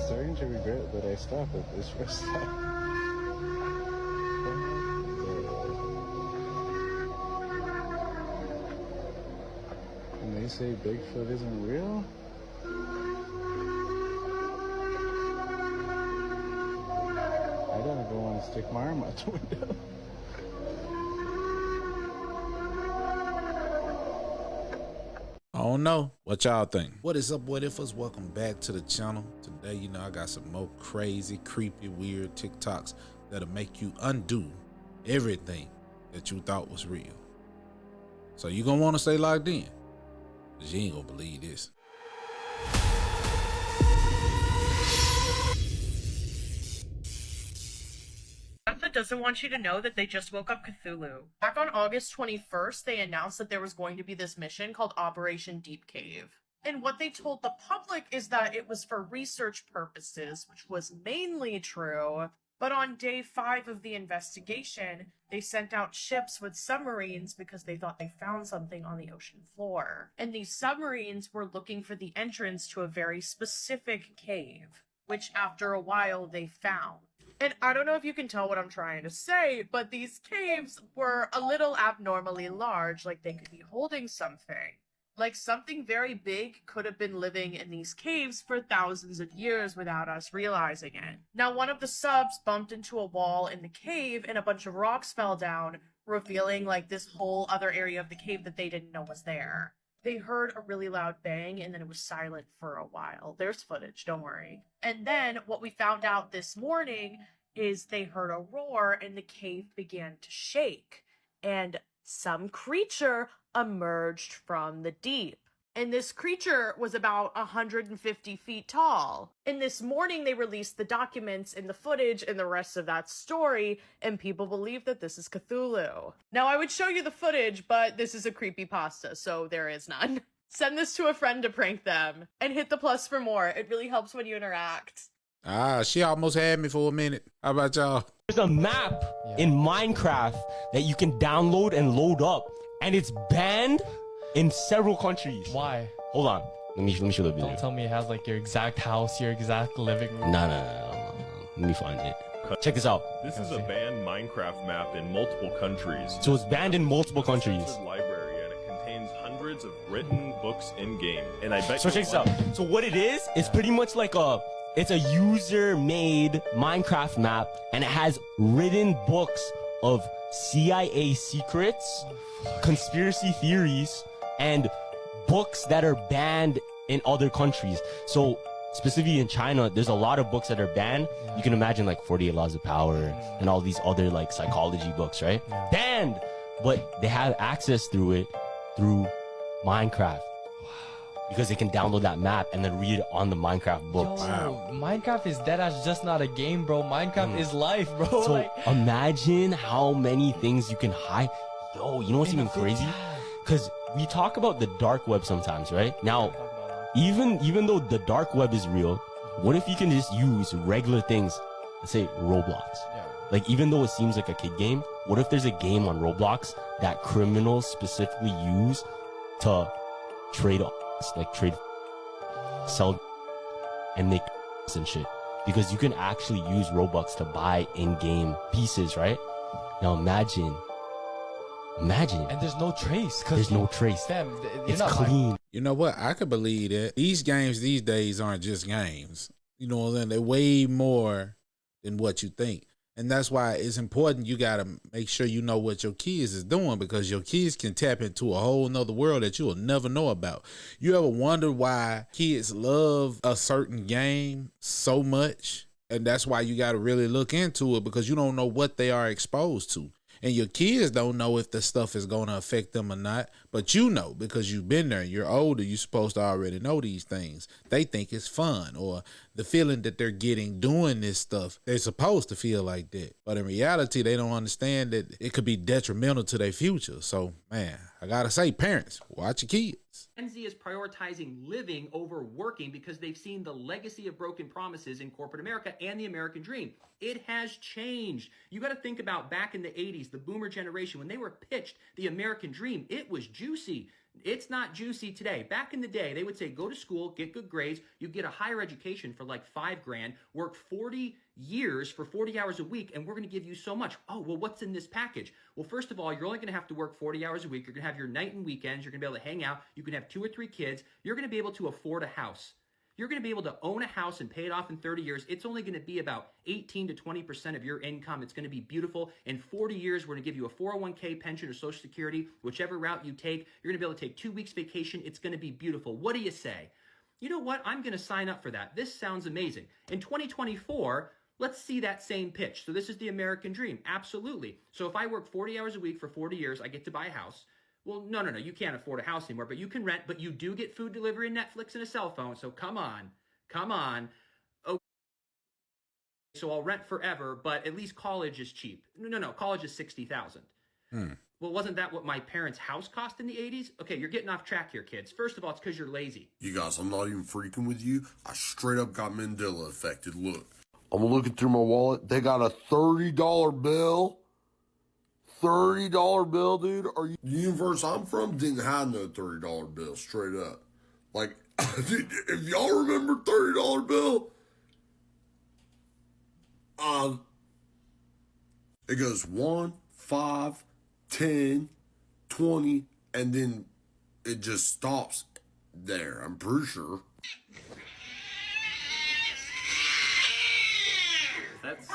starting to regret that I stopped at this rest stop. And they say Bigfoot isn't real? I don't ever want to stick my arm out the window. I don't know. What y'all think? What is up, what ifers? Welcome back to the channel. Today, I got some more crazy, creepy, weird TikToks that'll make you undo everything that you thought was real. So you gonna want to stay locked in, because you ain't gonna believe this. That doesn't want you to know that they just woke up Cthulhu. Back on August 21st, they announced that there was going to be this mission called Operation Deep Cave. And what they told the public is that it was for research purposes, which was mainly true. But on day 5 of the investigation, they sent out ships with submarines because they thought they found something on the ocean floor. And these submarines were looking for the entrance to a very specific cave, which after a while they found. And I don't know if you can tell what I'm trying to say, but these caves were a little abnormally large, like they could be holding something. Like something very big could have been living in these caves for thousands of years without us realizing it. Now, one of the subs bumped into a wall in the cave and a bunch of rocks fell down, revealing like this whole other area of the cave that they didn't know was there. They heard a really loud bang and then it was silent for a while. There's footage, don't worry. And then what we found out this morning is they heard a roar and the cave began to shake. And some creature emerged from the deep. And this creature was about 150 feet tall. And this morning they released the documents and the footage and the rest of that story, and people believe that this is Cthulhu. Now I would show you the footage, but this is a creepypasta, so there is none. Send this to a friend to prank them, and hit the plus for more. It really helps when you interact. She almost had me for a minute. How about y'all? There's a map in Minecraft that you can download and load up, and it's banned in several countries. Why? Hold on. Let me show the video. Don't tell me it has like your exact house, your exact living room. No. Let me find it. Check this out. This is a banned Minecraft map in multiple countries. So it's banned in multiple countries. It's a library and it contains hundreds of written books in game. And I bet So check this out. So what it is, it's pretty much like it's a user-made Minecraft map, and it has written books of CIA secrets, conspiracy theories, and books that are banned in other countries. So specifically in China, there's a lot of books that are banned. You can imagine like 48 Laws of Power and all these other like psychology books, right? Banned, but they have access through it through Minecraft. Because they can download that map and then read it on the Minecraft books. Yo, Minecraft is dead as just not a game, bro. Minecraft is life, bro. So like, imagine how many things you can hide. Yo, you know what's even crazy? Because we talk about the dark web sometimes, right? Now, even though the dark web is real, what if you can just use regular things, let's say Roblox? Like, even though it seems like a kid game, what if there's a game on Roblox that criminals specifically use to trade, sell, and make and shit? Because you can actually use Robux to buy in-game pieces, right? Now imagine. and there's no trace. There's no trace. Fam, It's clean. You know what? I could believe that. These games these days aren't just games. You know what I'm saying? They're way more than what you think. And that's why it's important. You got to make sure you know what your kids is doing, because your kids can tap into a whole nother world that you will never know about. You ever wonder why kids love a certain game so much? And that's why you got to really look into it, because you don't know what they are exposed to. And your kids don't know if the stuff is going to affect them or not, but you know, because you've been there, you're older, you're supposed to already know these things. They think it's fun, or the feeling that they're getting doing this stuff, they're supposed to feel like that. But in reality, they don't understand that it could be detrimental to their future. So, man, I got to say, parents, watch your kids. Gen Z is prioritizing living over working because they've seen the legacy of broken promises in corporate America and the American dream. It has changed. You got to think about back in the 80s, the boomer generation, when they were pitched the American dream, it was juicy. It's not juicy today. Back in the day, they would say, go to school, get good grades, you get a higher education for like $5,000, work 40 years for 40 hours a week, and we're going to give you so much. Oh, well, what's in this package? Well, first of all, you're only going to have to work 40 hours a week. You're going to have your night and weekends. You're going to be able to hang out. You can have 2 or 3 kids. You're going to be able to afford a house. You're going to be able to own a house and pay it off in 30 years. It's only going to be about 18 to 20% of your income. It's going to be beautiful. In 40 years, we're going to give you a 401k pension or Social Security, whichever route you take. You're going to be able to take 2 weeks vacation. It's going to be beautiful. What do you say? You know what? I'm going to sign up for that. This sounds amazing. In 2024, let's see that same pitch. So this is the American dream. Absolutely. So if I work 40 hours a week for 40 years, I get to buy a house. Well, no, you can't afford a house anymore, but you can rent, but you do get food delivery and Netflix and a cell phone. So come on. Okay, so I'll rent forever, but at least college is cheap. No, college is $60,000. Well, wasn't that what my parents' house cost in the 80s? Okay, you're getting off track here, kids. First of all, it's because you're lazy. You guys, I'm not even freaking with you. I straight up got Mandela affected. Look, I'm looking through my wallet. They got a $30 bill. $30 bill, dude. The universe I'm from didn't have no $30 bill, straight up. Like, if y'all remember $30 bill, it goes 1, 5, 10, 20, and then it just stops there. I'm pretty sure. That's...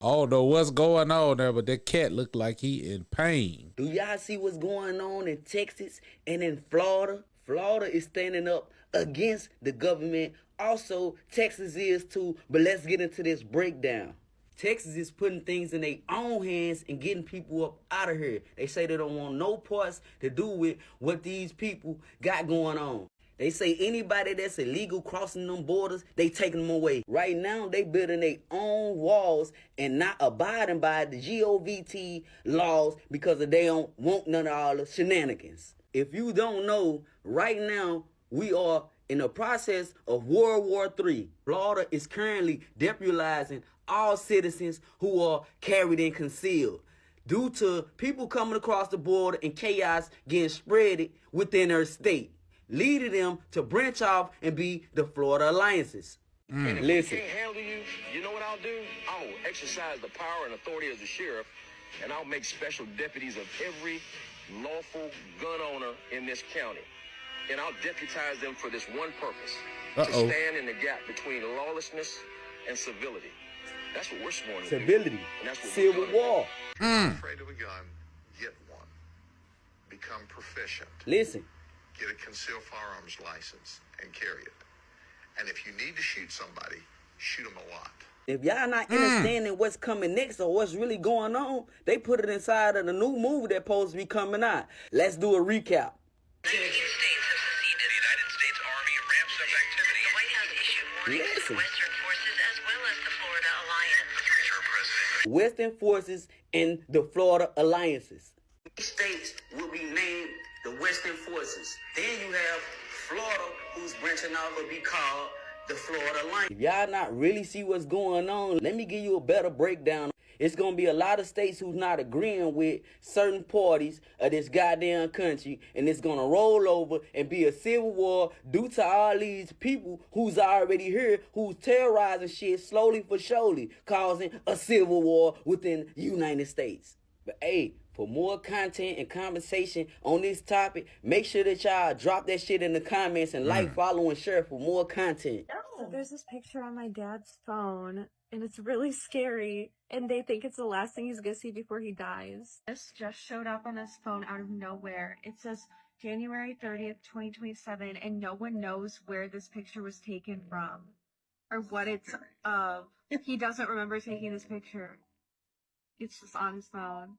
I don't know what's going on there, but that cat looked like he in pain. Do y'all see what's going on in Texas and in Florida? Florida is standing up against the government. Also, Texas is too, but let's get into this breakdown. Texas is putting things in their own hands and getting people up out of here. They say they don't want no parts to do with what these people got going on. They say anybody that's illegal crossing them borders, they taking them away. Right now, they building their own walls and not abiding by the GOVT laws because they don't want none of all the shenanigans. If you don't know, right now, we are in the process of World War III. Florida is currently deputizing all citizens who are carried and concealed due to people coming across the border and chaos getting spread within their state, leading them to branch off and be the Florida Alliances. And if Listen. we can't handle you, you know what I'll do? I'll exercise the power and authority as a sheriff, and I'll make special deputies of every lawful gun owner in this county. And I'll deputize them for this one purpose, to stand in the gap between lawlessness and civility. That's what we're sworn to do. Civility, And that's what civil war. Afraid of a gun, get one. Become proficient. Listen. Get a concealed firearms license and carry it. And if you need to shoot somebody, shoot them a lot. If y'all not understanding what's coming next or what's really going on, they put it inside of the new movie that's supposed to be coming out. Let's do a recap. The United States Army ramps up activity. The White House issued warnings to Western forces as well as the Florida Alliance. The future president. Western forces and the Florida Alliances. States will be named the Western forces. Then you have Florida, who's branching out will be called the Florida Alliance. If y'all not really see what's going on, let me give you a better breakdown. It's going to be a lot of states who's not agreeing with certain parties of this goddamn country, and it's going to roll over and be a civil war due to all these people who's already here, who's terrorizing shit slowly for surely, causing a civil war within the United States. But hey, for more content and conversation on this topic, make sure that y'all drop that shit in the comments and like, follow, and share for more content. So there's this picture on my dad's phone, and it's really scary, and they think it's the last thing he's gonna see before he dies. This just showed up on his phone out of nowhere. It says January 30th, 2027, and no one knows where this picture was taken from or what it's of. He doesn't remember taking this picture. It's just on his phone.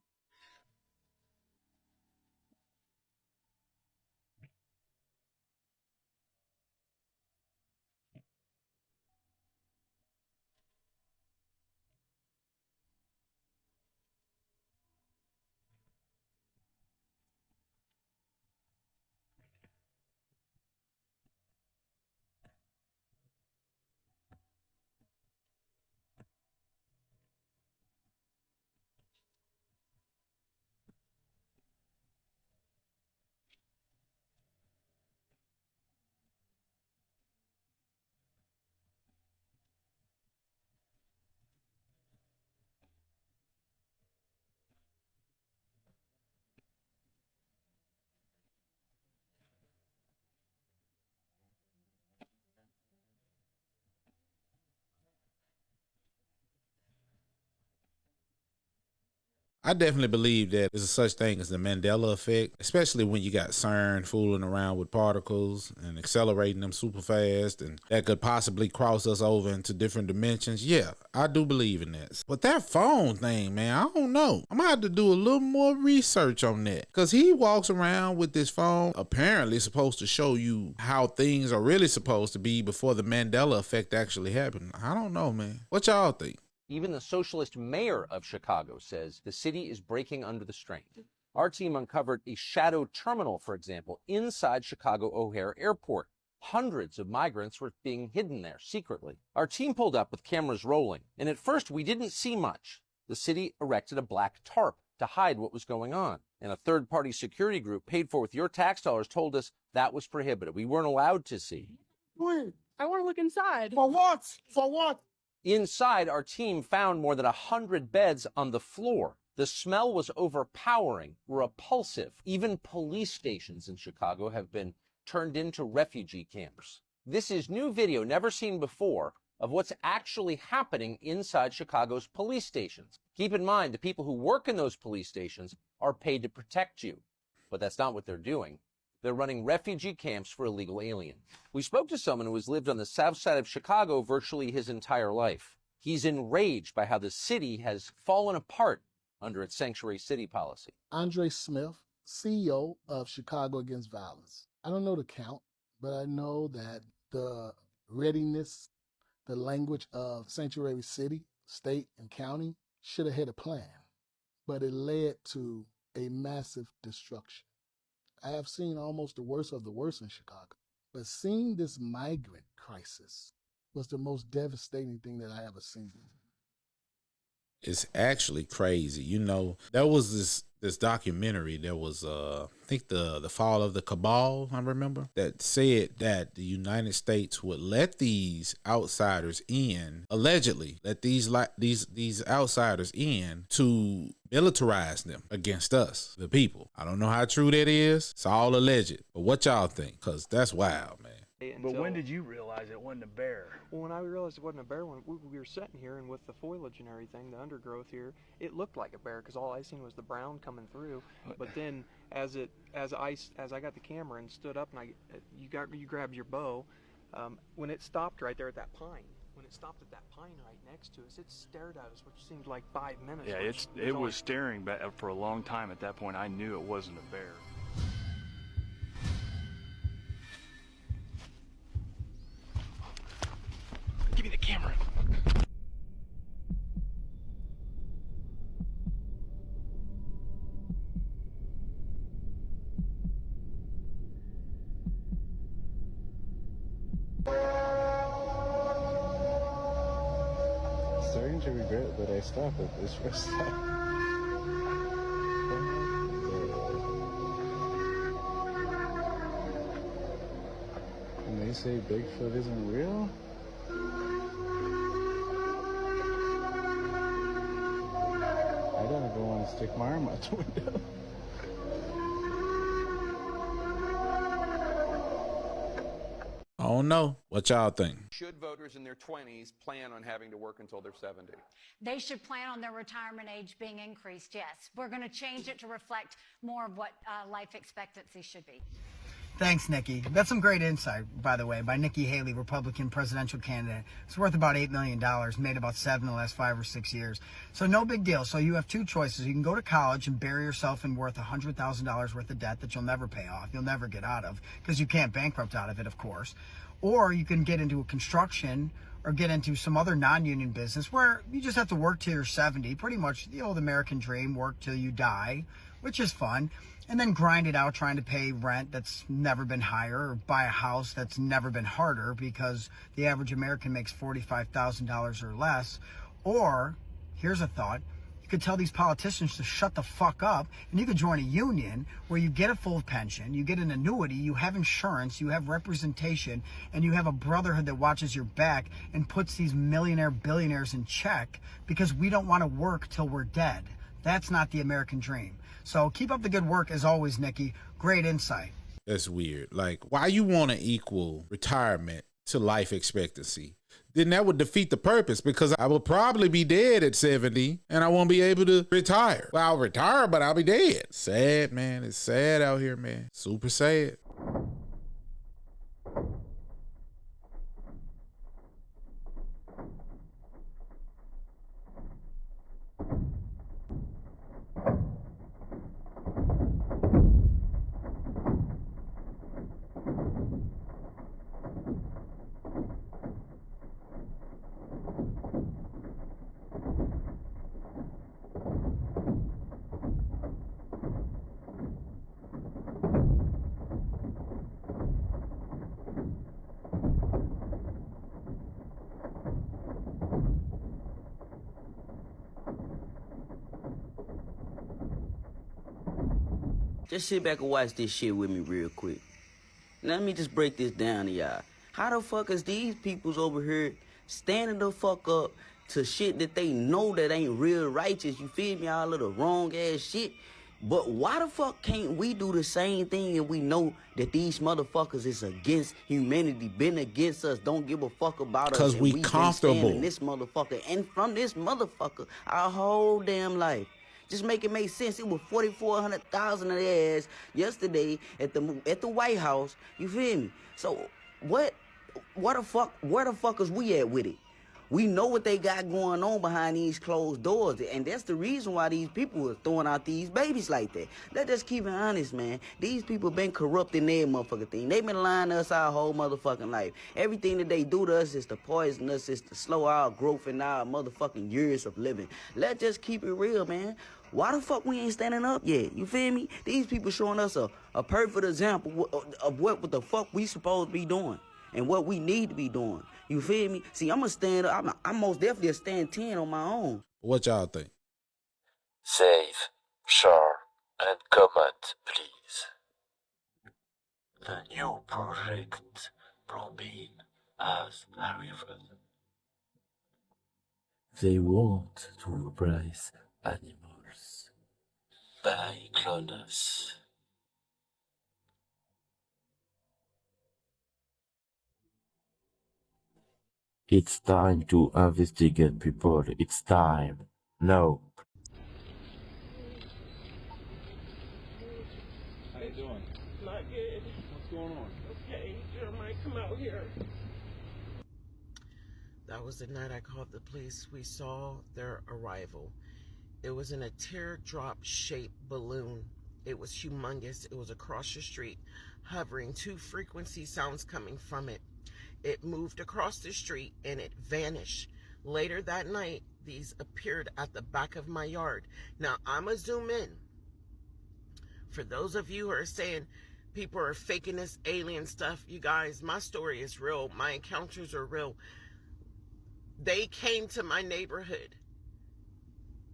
I definitely believe that there's a such thing as the Mandela effect, especially when you got CERN fooling around with particles and accelerating them super fast, and that could possibly cross us over into different dimensions. Yeah, I do believe in that. But that phone thing, man, I don't know. I'm gonna have to do a little more research on that, because he walks around with this phone, apparently supposed to show you how things are really supposed to be before the Mandela effect actually happened. I don't know, man. What y'all think? Even the socialist mayor of Chicago says the city is breaking under the strain. Our team uncovered a shadow terminal, for example, inside Chicago O'Hare Airport. Hundreds of migrants were being hidden there secretly. Our team pulled up with cameras rolling, and at first we didn't see much. The city erected a black tarp to hide what was going on, and a third-party security group paid for with your tax dollars told us that was prohibited. We weren't allowed to see. Wait, I want to look inside. For what? For what? Inside, our team found more than 100 beds on the floor. The smell was overpowering, repulsive. Even police stations in Chicago have been turned into refugee camps. This is new video never seen before of what's actually happening inside Chicago's police stations. Keep in mind, the people who work in those police stations are paid to protect you, but that's not what they're doing. They're running refugee camps for illegal aliens. We spoke to someone who has lived on the south side of Chicago virtually his entire life. He's enraged by how the city has fallen apart under its sanctuary city policy. Andre Smith, CEO of Chicago Against Violence. I don't know the count, but I know that the readiness, the language of sanctuary city, state, and county should have had a plan, but it led to a massive destruction. I have seen almost the worst of the worst in Chicago, but seeing this migrant crisis was the most devastating thing that I ever seen. It's actually crazy. You know, there was this documentary that was, I think the Fall of the Cabal, I remember, that said that the United States would let these outsiders in, allegedly, let these outsiders in to militarize them against us, the people. I don't know how true that is. It's all alleged. But what y'all think? Because that's wild, man. But when did you realize it wasn't a bear? Well, when I realized it wasn't a bear, when we were sitting here and with the foliage and everything, the undergrowth here, it looked like a bear because all I seen was the brown coming through. But then, as I got the camera and stood up and you grabbed your bow, when it stopped right there at that pine, when it stopped at that pine right next to us, it stared at us, which seemed like 5 minutes. Yeah, it was staring back for a long time. At that point, I knew it wasn't a bear. Give me the camera. Starting to regret that I stopped at this first time. And they say Bigfoot isn't real? I don't ever want to stick my arm out the window. I don't know. What y'all think? Should voters in their 20s plan on having to work until they're 70? They should plan on their retirement age being increased, yes. We're going to change it to reflect more of what life expectancy should be. Thanks, Nikki. That's some great insight, by the way, by Nikki Haley, Republican presidential candidate. It's worth about $8 million, made about 7 in the last 5 or 6 years. So no big deal. So you have two choices. You can go to college and bury yourself in worth $100,000 worth of debt that you'll never pay off. You'll never get out of, because you can't bankrupt out of it, of course. Or you can get into a construction or get into some other non-union business where you just have to work till you're 70, pretty much the old American dream, work till you die, which is fun. And then grind it out trying to pay rent that's never been higher or buy a house that's never been harder because the average American makes $45,000 or less. Or, here's a thought, you could tell these politicians to shut the fuck up and you could join a union where you get a full pension, you get an annuity, you have insurance, you have representation, and you have a brotherhood that watches your back and puts these millionaire billionaires in check because we don't want to work till we're dead. That's not the American dream. So keep up the good work as always, Nikki. Great insight. That's weird. Like, why you want to equal retirement to life expectancy? then that would defeat the purpose, because I will probably be dead at 70 and I won't be able to retire. Well, I'll retire, but I'll be dead. Sad, man. It's sad out here, man. Super sad. Just sit back and watch this shit with me real quick. Let me just break this down to y'all. How the fuck is these peoples over here standing the fuck up to shit that they know that ain't real righteous? You feel me? All of the wrong ass shit. But why the fuck can't we do the same thing and we know that these motherfuckers is against humanity, been against us, don't give a fuck about us? Because we been comfortable. standing this motherfucker and from this motherfucker our whole damn life. Just make it make sense. It was 4,400,000 of their ass yesterday at the White House. You feel me? So where the fuck is we at with it? We know what they got going on behind these closed doors, and that's the reason why these people are throwing out these babies like that. Let's just keep it honest, man. These people been corrupting their motherfucking thing. They been lying to us our whole motherfucking life. Everything that they do to us is to poison us, is to slow our growth and our motherfucking years of living. Let's just keep it real, man. Why the fuck we ain't standing up yet? You feel me? These people showing us a perfect example of what the fuck we supposed to be doing and what we need to be doing. You feel me? See, I'm gonna stand up. I'm most definitely a stand 10 on my own. What y'all think? Save, share, and comment, please. The new project Probean has arrived. They want to replace animals by clones. It's time to investigate people. It's time. No. How you doing? Not good. What's going on? Okay, Jeremiah, come out here. That was the night I called the police. We saw their arrival. It was in a teardrop-shaped balloon. It was humongous. It was across the street, hovering, 2 frequency sounds coming from it. It moved across the street and it vanished. Later that night, these appeared at the back of my yard. Now, I'm going to zoom in. For those of you who are saying people are faking this alien stuff, you guys, my story is real. My encounters are real. They came to my neighborhood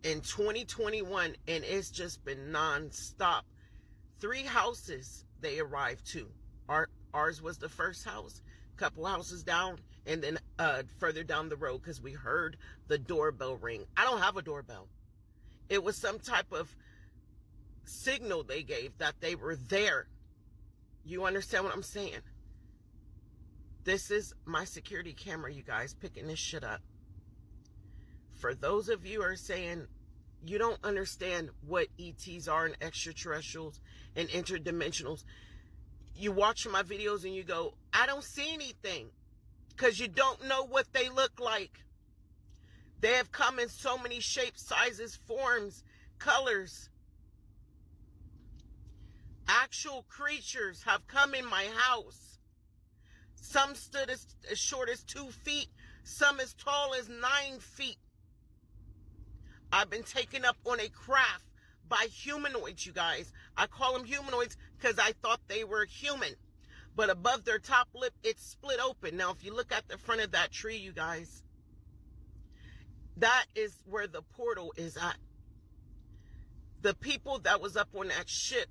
in 2021 and it's just been non-stop. 3 houses they arrived to. Ours was the first house, couple houses down, and then further down the road, because we heard the doorbell ring. I don't have a doorbell. It was some type of signal they gave that they were there. You understand what I'm saying? This is my security camera, you guys, picking this shit up. For those of you who are saying you don't understand what ETs are and extraterrestrials and interdimensionals, you watch my videos and you go, I don't see anything, because you don't know what they look like. They have come in so many shapes, sizes, forms, colors. Actual creatures have come in my house. Some stood as short as 2 feet, some as tall as 9 feet. I've been taken up on a craft by humanoids, you guys. I call them humanoids because I thought they were human. But above their top lip, it's split open. Now, if you look at the front of that tree, you guys, that is where the portal is at. The people that was up on that ship,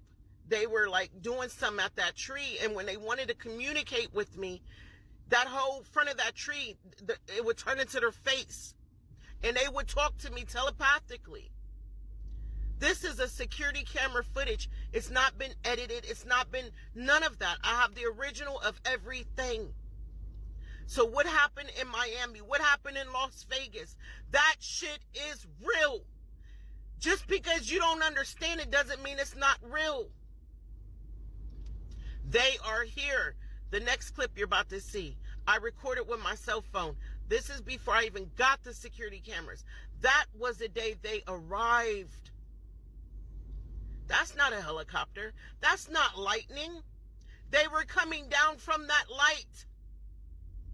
they were like doing something at that tree. And when they wanted to communicate with me, that whole front of that tree, it would turn into their face. And they would talk to me telepathically. This is a security camera footage. It's not been edited. It's not been none of that. I have the original of everything. So what happened in Miami? What happened in Las Vegas? That shit is real. Just because you don't understand it doesn't mean it's not real. They are here. The next clip you're about to see, I recorded with my cell phone. This is before I even got the security cameras. That was the day they arrived. That's not a helicopter. That's not lightning. They were coming down from that light.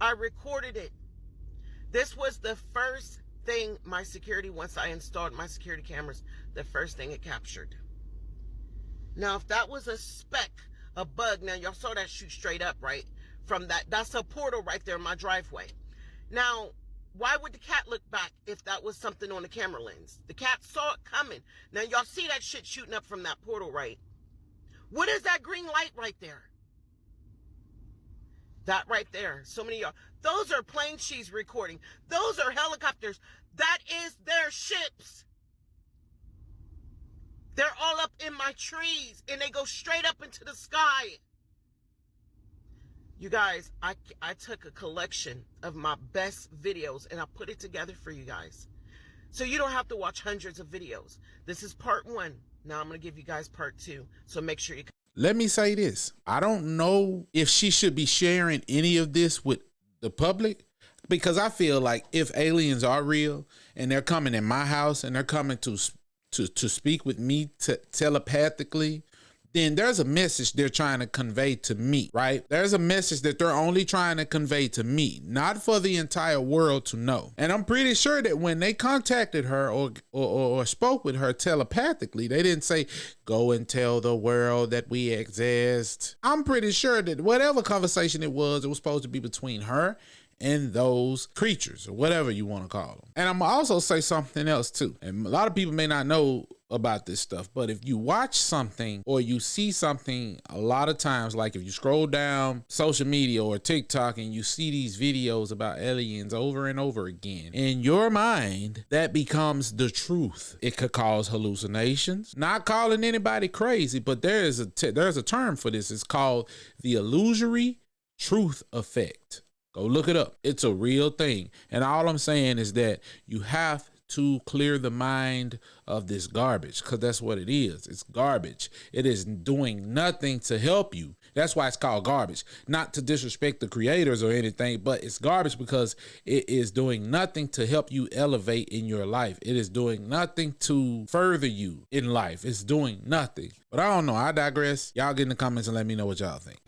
I recorded it. This was the first thing my security, once I installed my security cameras, the first thing it captured. Now, if that was a speck, a bug, now y'all saw that shoot straight up, right? From that's a portal right there in my driveway. Now, why would the cat look back if that was something on the camera lens? The cat saw it coming. Now, y'all see that shit shooting up from that portal, right? What is that green light right there? That right there. So many of y'all. Those are planes she's recording. Those are helicopters. That is their ships. They're all up in my trees, and they go straight up into the sky. You guys, I took a collection of my best videos, and I put it together for you guys. So you don't have to watch hundreds of videos. This is part 1. Now I'm going to give you guys part 2. So make sure you... Let me say this. I don't know if she should be sharing any of this with the public, because I feel like if aliens are real and they're coming in my house and they're coming to speak with me telepathically, then there's a message they're trying to convey to me, right? There's a message that they're only trying to convey to me, not for the entire world to know. And I'm pretty sure that when they contacted her or spoke with her telepathically, they didn't say, go and tell the world that we exist. I'm pretty sure that whatever conversation it was supposed to be between her and those creatures, or whatever you want to call them. And I'm also say something else too. And a lot of people may not know about this stuff, but if you watch something or you see something a lot of times, like if you scroll down social media or TikTok and you see these videos about aliens over and over again, in your mind, that becomes the truth. It could cause hallucinations. Not calling anybody crazy, but there's a term for this. It's called the illusory truth effect. Go look it up. It's a real thing. And all I'm saying is that you have to clear the mind of this garbage, because that's what it is. It's garbage. It is doing nothing to help you. That's why it's called garbage. Not to disrespect the creators or anything, but it's garbage because it is doing nothing to help you elevate in your life. It is doing nothing to further you in life. It's doing nothing. But I don't know. I digress. Y'all get in the comments and let me know what y'all think.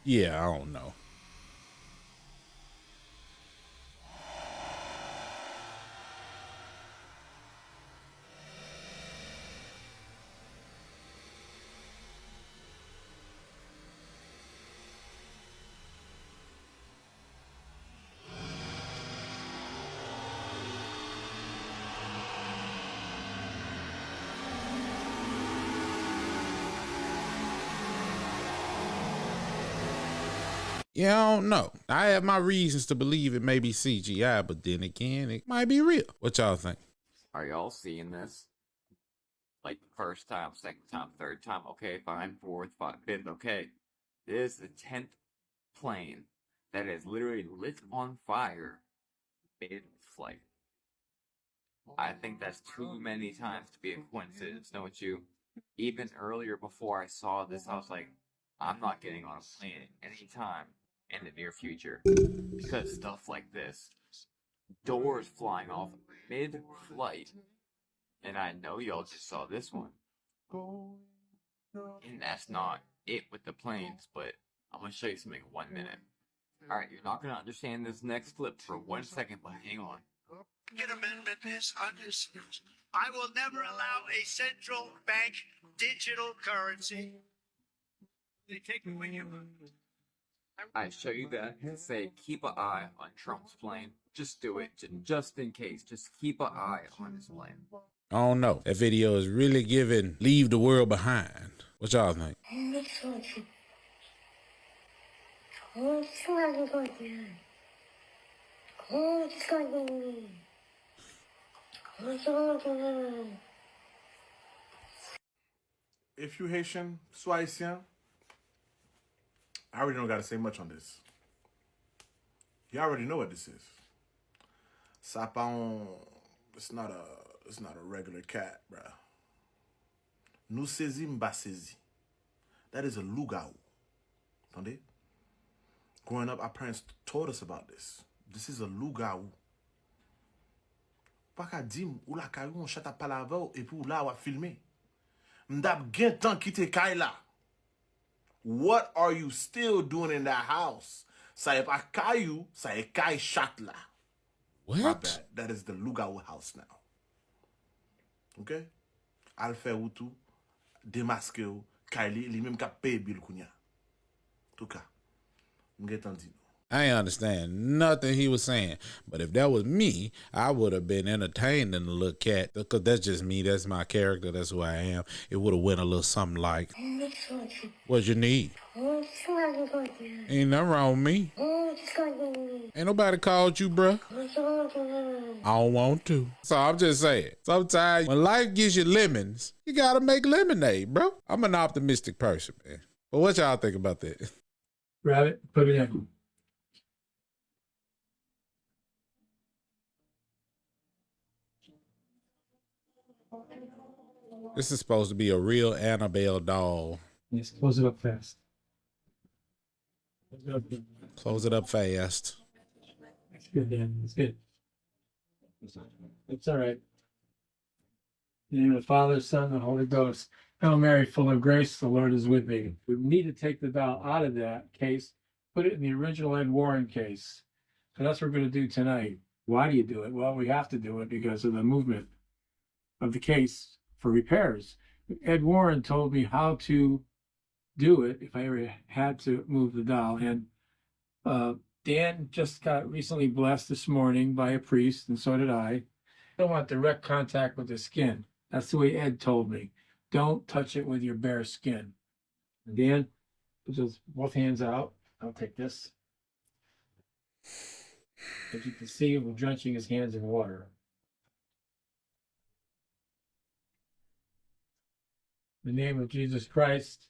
Yeah, I don't know. Yeah, I don't know. I have my reasons to believe it may be CGI, but then again, it might be real. What y'all think? Are y'all seeing this? Like first time, second time, third time, okay, fine, fourth, fifth, okay. This is the 10th plane that is literally lit on fire mid-flight. I think that's too many times to be a coincidence, don't you? Even earlier before I saw this, I was like, I'm not getting on a plane anytime in the near future, because stuff like this, doors flying off mid-flight, and I know y'all just saw this one, and that's not it with the planes, but I'm gonna show you something in 1 minute. Alright, you're not gonna understand this next clip for 1 second, but hang on. Amendment misunderstood. I will never allow a central bank digital currency. They take it when you. I show you that and say keep an eye on Trump's plane. Just do it, just in case. Just keep an eye on his plane. I don't know. That video is really giving leave the world behind. What y'all think? If you Haitian, soit Haitien, I already don't gotta say much on this. You already know what this is. Sapon, it's not a regular cat, bruh. Nou sezi mba sezi. That is a lugau. Entendez? Growing up, our parents taught us about this. This is a lugau. Paka dim, ou la kayou, on chata palavou, et puis ou la wa filmer. M'dap gen tan kite kay la. What are you still doing in that house? Sa e pa kayou, sa e kay chat la. What? My bad. That is the lugau house now. Okay? Al fe ou tou, demaske ou, kay li même ka pay bil kounya. Tout ka. M'gen tan di. I ain't understand nothing he was saying. But if that was me, I would have been entertained in the little cat. Because that's just me. That's my character. That's who I am. It would have went a little something like, what you need? Ain't nothing wrong with me. Ain't nobody called you, bruh. I don't want to. So I'm just saying, sometimes when life gives you lemons, you got to make lemonade, bro. I'm an optimistic person, man. But what y'all think about that? Grab it, put it in. This is supposed to be a real Annabelle doll. Yes, close it up fast. Close it up fast. It's good, Dan. It's good. It's all right. In the name of the Father, Son, and the Holy Ghost. Hail Mary, full of grace, the Lord is with thee. We need to take the doll out of that case, put it in the original Ed Warren case. So that's what we're going to do tonight. Why do you do it? Well, we have to do it because of the movement of the case for repairs. Ed Warren told me how to do it if I ever had to move the doll. And Dan just got recently blessed this morning by a priest, and so did I. I don't want direct contact with the skin. That's the way Ed told me. Don't touch it with your bare skin. And Dan, put those both hands out. I'll take this. As you can see, we're drenching his hands in water. In the name of Jesus Christ,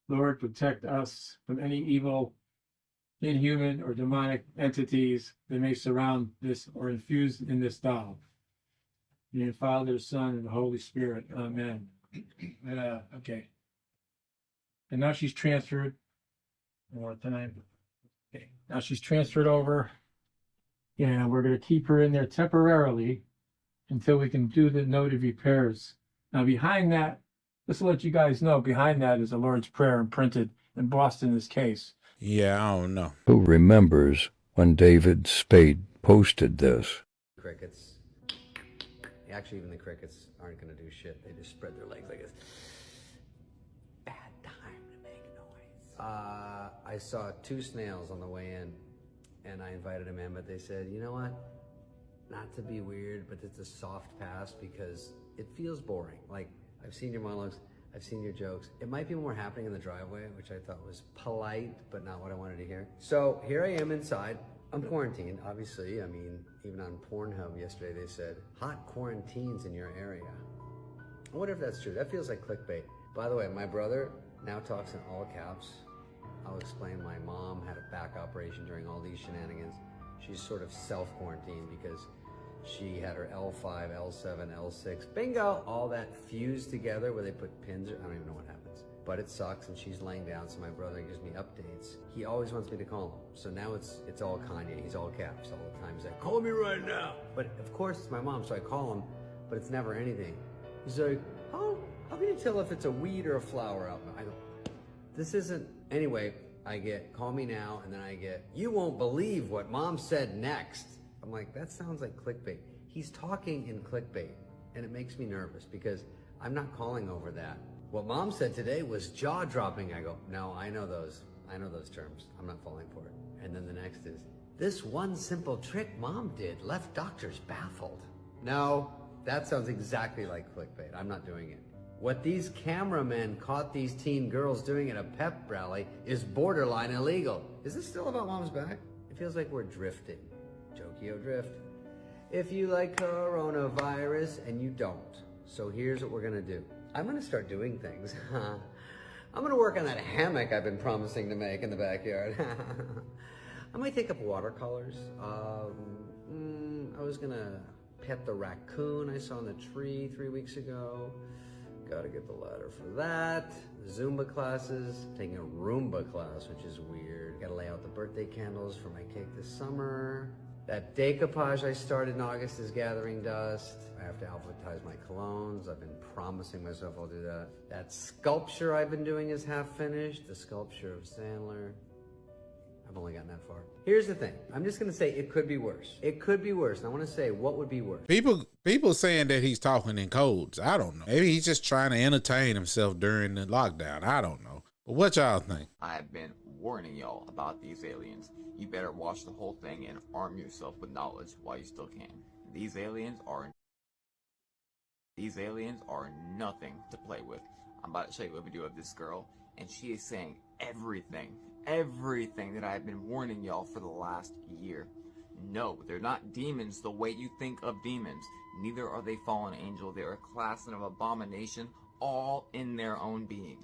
Lord, protect us from any evil, inhuman, or demonic entities that may surround this or infuse in this doll. In the name of the Father, Son, and the Holy Spirit. Amen. Okay. And now she's transferred. One more time. Okay. Now she's transferred over. And we're going to keep her in there temporarily until we can do the noted repairs. Now, behind that, just to let you guys know, behind that is the Lord's Prayer imprinted, embossed in this case. Yeah, I don't know. Who remembers when David Spade posted this? Crickets. Actually, even the crickets aren't going to do shit. They just spread their legs like this. Bad time to make noise. I saw 2 snails on the way in, and I invited them in, but they said, you know what? Not to be weird, but it's a soft pass because it feels boring. Like, I've seen your monologues, I've seen your jokes. It might be more happening in the driveway, which I thought was polite, but not what I wanted to hear. So here I am inside. I'm quarantined, obviously. I mean, even on Pornhub yesterday, they said, hot quarantines in your area. I wonder if that's true. That feels like clickbait. By the way, my brother now talks in all caps. I'll explain my mom had a back operation during all these shenanigans. She's sort of self-quarantined because she had her L5, L7, L6, bingo, all that fused together where they put pins. I don't even know what happens, but it sucks. And she's laying down, so my brother gives me updates. He always wants me to call him, so now it's all Kanye. He's all caps all the time. He's like, call me right now. But of course it's my mom, so I call him, but it's never anything. He's like, how can you tell if it's a weed or a flower out? I don't. This isn't. Anyway, I get, call me now, and then I get, you won't believe what mom said next. I'm like, that sounds like clickbait. He's talking in clickbait, and it makes me nervous because I'm not calling over that. What mom said today was jaw-dropping. I go, no, I know those terms. I'm not falling for it. And then the next is, this one simple trick mom did left doctors baffled. No, that sounds exactly like clickbait. I'm not doing it. What these cameramen caught these teen girls doing at a pep rally is borderline illegal. Is this still about mom's back? It feels like we're drifting. Jokio drift. If you like coronavirus and you don't, so here's what we're gonna do. I'm gonna start doing things. I'm gonna work on that hammock I've been promising to make in the backyard. I might take up watercolors. I was gonna pet the raccoon I saw in the tree 3 weeks ago. Gotta get the ladder for that. Zumba classes. Taking a Roomba class, which is weird. Gotta lay out the birthday candles for my cake this summer. That decoupage I started in August is gathering dust. I have to alphabetize my colognes. I've been promising myself I'll do that. That sculpture I've been doing is half finished. The sculpture of Sandler. I've only gotten that far. Here's the thing. I'm just going to say it could be worse. It could be worse. And I want to say, what would be worse? People saying that he's talking in codes. I don't know. Maybe he's just trying to entertain himself during the lockdown. I don't know. But what y'all think? I have been warning y'all about these aliens. You better watch the whole thing and arm yourself with knowledge while you still can. These aliens are nothing to play with. I'm about to show you a video of this girl, and she is saying everything that I've been warning y'all for the last year. No, they're not demons the way you think of demons. Neither are they fallen angel. They are a class of abomination, all in their own being.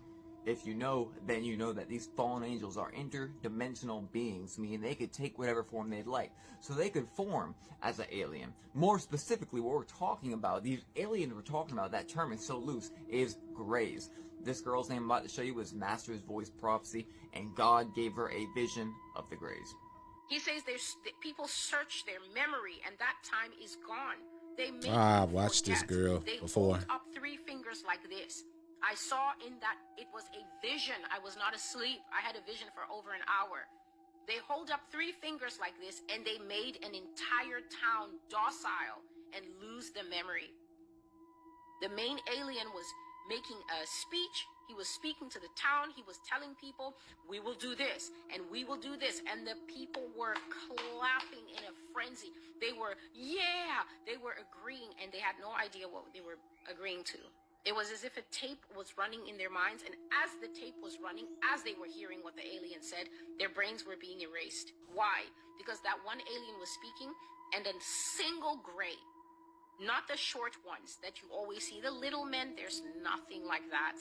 If you know, then you know that these fallen angels are interdimensional beings, meaning they could take whatever form they'd like. So they could form as an alien. More specifically, what we're talking about, these aliens we're talking about, that term is so loose, is grays. This girl's name I'm about to show you was Master's Voice Prophecy, and God gave her a vision of the grays. He says people search their memory, and that time is gone. They make I've watched this girl before. Hold up 3 fingers like this. I saw in that it was a vision. I was not asleep. I had a vision for over an hour. They hold up 3 fingers like this, and they made an entire town docile and lose the memory. The main alien was making a speech. He was speaking to the town. He was telling people, we will do this and we will do this. And the people were clapping in a frenzy. They were, yeah, they were agreeing, and they had no idea what they were agreeing to. It was as if a tape was running in their minds, and as the tape was running, as they were hearing what the alien said, their brains were being erased. Why? Because that one alien was speaking, and a single gray, not the short ones that you always see, the little men, there's nothing like that.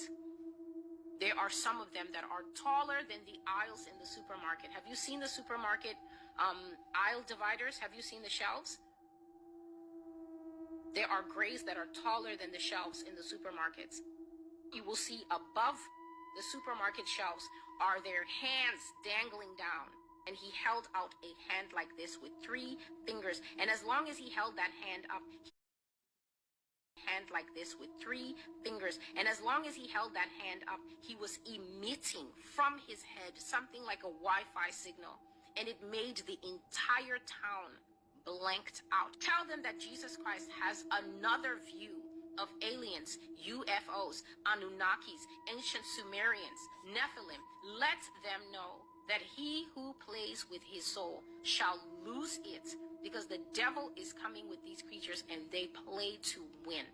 There are some of them that are taller than the aisles in the supermarket. Have you seen the supermarket aisle dividers? Have you seen the shelves? There are grays that are taller than the shelves in the supermarkets. You will see above the supermarket shelves are their hands dangling down. And he held out a hand like this with 3 fingers. And as long as he held that hand up, he was emitting from his head something like a Wi-Fi signal. And it made the entire town blanked out. Tell them that Jesus Christ has another view of aliens, UFOs, Anunnakis, ancient Sumerians, Nephilim. Let them know that he who plays with his soul shall lose it, because the devil is coming with these creatures and they play to win.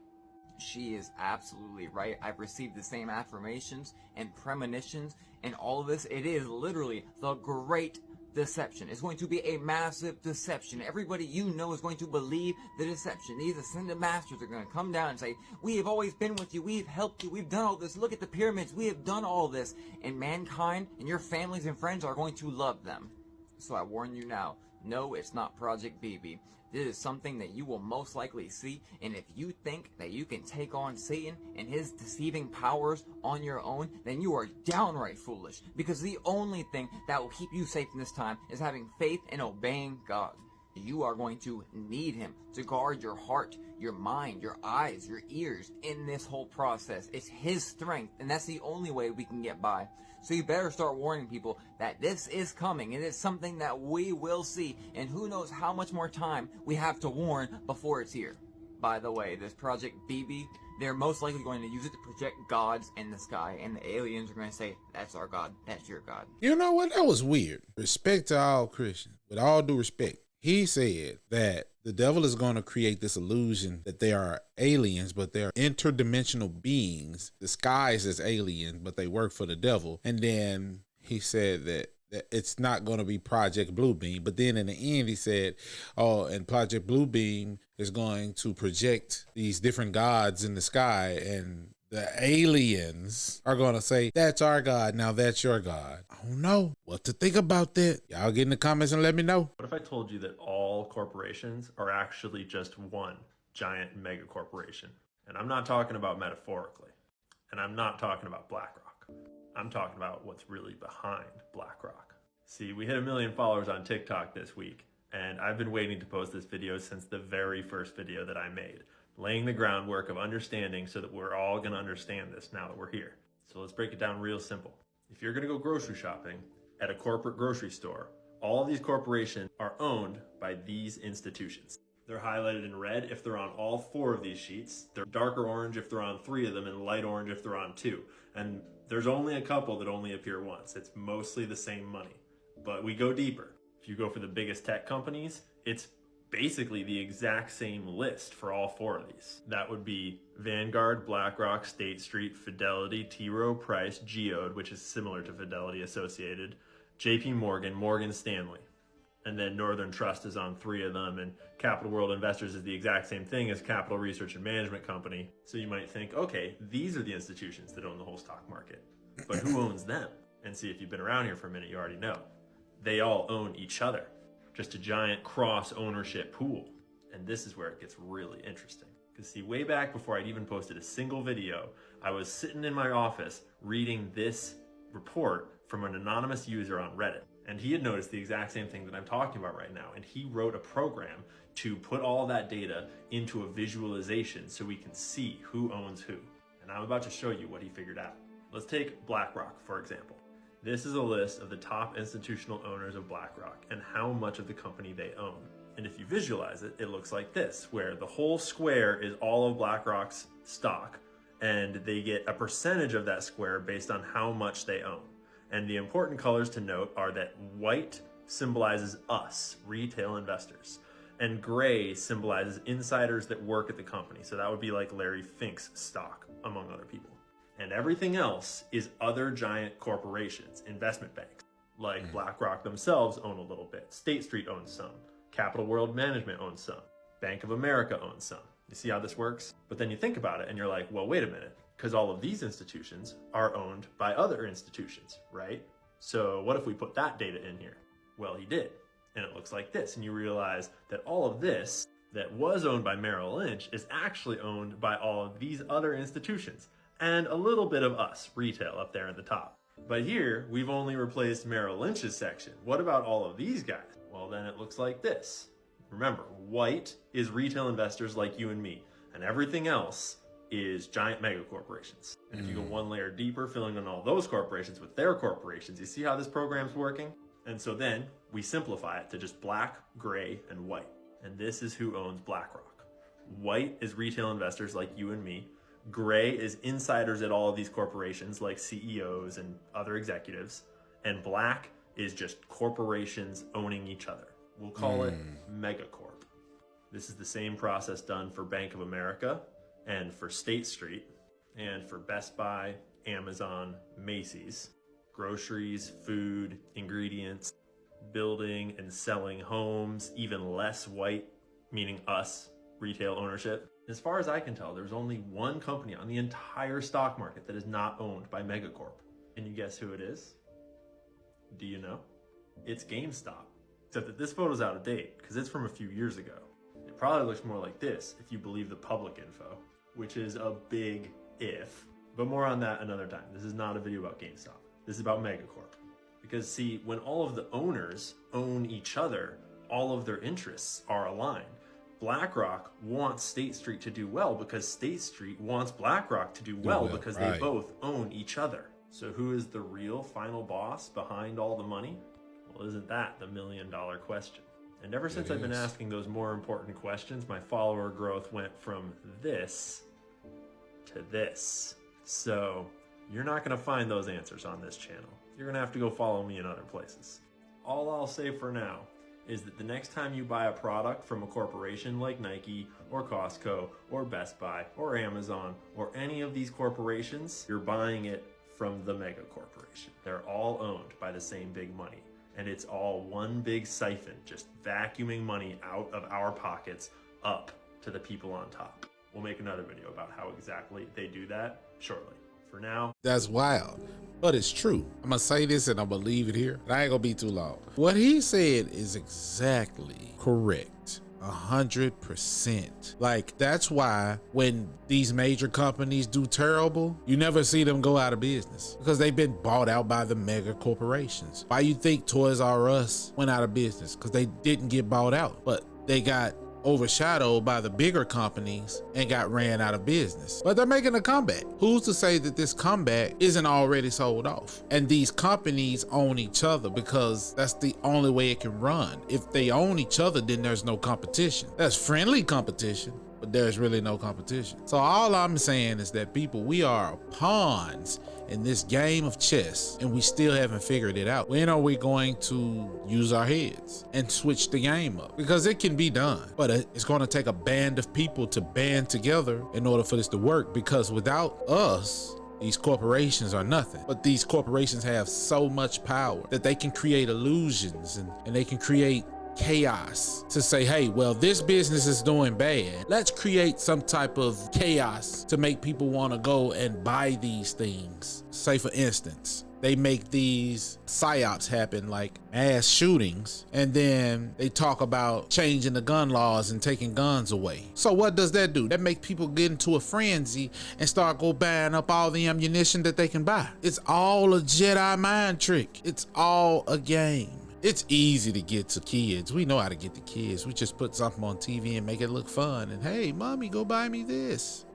She is absolutely right. I've received the same affirmations and premonitions and all of this. It is literally the great deception. It's going to be a massive deception. Everybody you know is going to believe the deception. These ascended masters are going to come down and say, we have always been with you. We've helped you. We've done all this. Look at the pyramids. We have done all this. And mankind and your families and friends are going to love them. So I warn you now. No, it's not Project BB. This is something that you will most likely see, and if you think that you can take on Satan and his deceiving powers on your own, then you are downright foolish, because the only thing that will keep you safe in this time is having faith and obeying God. You are going to need him to guard your heart, your mind, your eyes, your ears in this whole process. It's his strength, and that's the only way we can get by. So you better start warning people that this is coming. It is something that we will see, and who knows how much more time we have to warn before it's here. By the way, this Project BB, they're most likely going to use it to project gods in the sky, and the aliens are going to say, that's our God, that's your God. You know what? That was weird. Respect to all Christians. With all due respect, he said that the devil is going to create this illusion that they are aliens, but they're interdimensional beings disguised as aliens, but they work for the devil. And then he said that it's not going to be Project Bluebeam. But then in the end, he said, oh, and Project Bluebeam is going to project these different gods in the sky, and the aliens are going to say, that's our God, now that's your God. I don't know what to think about that. Y'all get in the comments and let me know. What if I told you that all corporations are actually just one giant mega corporation? And I'm not talking about metaphorically. And I'm not talking about BlackRock. I'm talking about what's really behind BlackRock. See, we hit 1 million followers on TikTok this week, and I've been waiting to post this video since the very first video that I made, laying the groundwork of understanding so that we're all gonna understand this now that we're here. So let's break it down real simple. If you're gonna go grocery shopping at a corporate grocery store, all of these corporations are owned by these institutions. They're highlighted in red if they're on all 4 of these sheets. They're darker orange if they're on 3 of them, and light orange if they're on 2. And there's only a couple that only appear once. It's mostly the same money. But we go deeper. If you go for the biggest tech companies, it's basically the exact same list for all 4 of these. That would be Vanguard, BlackRock, State Street, Fidelity, T. Rowe Price, Geode, which is similar to Fidelity Associated, JP Morgan, Morgan Stanley. And then Northern Trust is on 3 of them, and Capital World Investors is the exact same thing as Capital Research and Management Company. So you might think, okay, these are the institutions that own the whole stock market. But who owns them? And see, if you've been around here for a minute, you already know. They all own each other. Just a giant cross-ownership pool. And this is where it gets really interesting. Because see, way back before I'd even posted a single video, I was sitting in my office reading this report from an anonymous user on Reddit. And he had noticed the exact same thing that I'm talking about right now. And he wrote a program to put all that data into a visualization so we can see who owns who. And I'm about to show you what he figured out. Let's take BlackRock, for example. This is a list of the top institutional owners of BlackRock and how much of the company they own. And if you visualize it, it looks like this, where the whole square is all of BlackRock's stock, and they get a percentage of that square based on how much they own. And the important colors to note are that white symbolizes us, retail investors, and gray symbolizes insiders that work at the company. So that would be like Larry Fink's stock, among other people. And everything else is other giant corporations, investment banks, like BlackRock themselves own a little bit. State Street owns some. Capital World Management owns some. Bank of America owns some. You see how this works? But then you think about it and you're like, well, wait a minute, because all of these institutions are owned by other institutions, right? So what if we put that data in here? Well, he did. And it looks like this. And you realize that all of this that was owned by Merrill Lynch is actually owned by all of these other institutions. And a little bit of us, retail, up there at the top. But here, we've only replaced Merrill Lynch's section. What about all of these guys? Well, then it looks like this. Remember, white is retail investors like you and me, and everything else is giant mega corporations. And if you go one layer deeper, filling in all those corporations with their corporations, you see how this program's working? And so then we simplify it to just black, gray, and white. And this is who owns BlackRock. White is retail investors like you and me. Gray is insiders at all of these corporations like CEOs and other executives. And black is just corporations owning each other. We'll call it Megacorp. This is the same process done for Bank of America and for State Street and for Best Buy, Amazon, Macy's. Groceries, food, ingredients, building and selling homes, even less white, meaning us, retail ownership. As far as I can tell, there's only one company on the entire stock market that is not owned by Megacorp. Can you guess who it is? Do you know? It's GameStop. Except that this photo's out of date because it's from a few years ago. It probably looks more like this if you believe the public info, which is a big if. But more on that another time. This is not a video about GameStop. This is about Megacorp. Because see, when all of the owners own each other, All of their interests are aligned. BlackRock wants State Street to do well because State Street wants BlackRock to do well because they both own each other. So who is the real final boss behind all the money? Well, isn't that the $1 million question? And ever since I've been asking those more important questions, my follower growth went from this to this. So you're not going to find those answers on this channel. You're going to have to go follow me in other places. All I'll say for now is that the next time you buy a product from a corporation like Nike or Costco or Best Buy or Amazon or any of these corporations, you're buying it from the mega corporation. They're all owned by the same big money. And it's all one big siphon, just vacuuming money out of our pockets up to the people on top. We'll make another video about how exactly they do that shortly. For now, that's wild, but it's true. I'm gonna say this and I'm gonna leave it here. I ain't gonna be too long. What he said is exactly correct. 100%. Like, that's why when these major companies do terrible, you never see them go out of business because they've been bought out by the mega corporations. Why you think Toys R Us went out of business? Because they didn't get bought out, but they got overshadowed by the bigger companies and got ran out of business. But they're making a comeback. Who's to say that this comeback isn't already sold off? And these companies own each other because that's the only way it can run. If they own each other, then there's no competition. There's friendly competition, but there's really no competition. So all I'm saying is that people, we are pawns in this game of chess and we still haven't figured it out. When are we going to use our heads and switch the game up? Because it can be done, but it's going to take a band of people to band together in order for this to work, because without us, these corporations are nothing. But these corporations have so much power that they can create illusions and they can create chaos to say, hey, well, this business is doing bad. Let's create some type of chaos to make people want to go and buy these things. Say, for instance, they make these psyops happen, like mass shootings, and then they talk about changing the gun laws and taking guns away. So what does that do? That makes people get into a frenzy and start buying up all the ammunition that they can buy. It's all a Jedi mind trick. It's all a game. It's easy to get to kids. We know how to get to kids. We just put something on TV and make it look fun. And hey, mommy, go buy me this.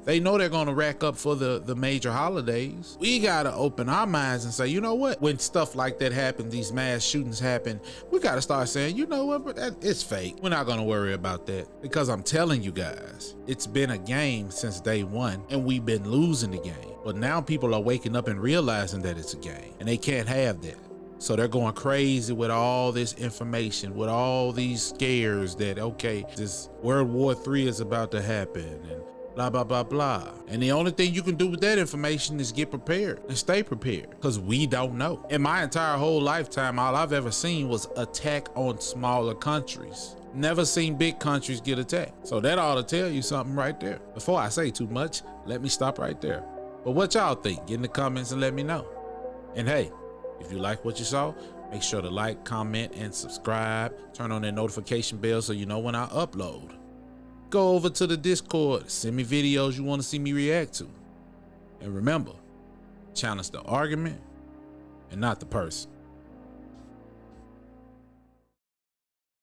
They know they're going to rack up for the major holidays. We got to open our minds and say, you know what? When stuff like that happens, these mass shootings happen, we got to start saying, you know what? It's fake. We're not going to worry about that, because I'm telling you guys, it's been a game since day one and we've been losing the game. But now people are waking up and realizing that it's a game and they can't have that. So they're going crazy with all this information, with all these scares that, okay, this World War III is about to happen and blah, blah, blah, blah. And the only thing you can do with that information is get prepared and stay prepared, because we don't know. In my entire whole lifetime, all I've ever seen was attack on smaller countries. Never seen big countries get attacked. So that ought to tell you something right there. Before I say too much, let me stop right there. But what y'all think? Get in the comments and let me know. And hey, if you like what you saw, make sure to like, comment, and subscribe. Turn on that notification bell so you know when I upload. Go over to the Discord, send me videos you want to see me react to. And remember, challenge the argument and not the person.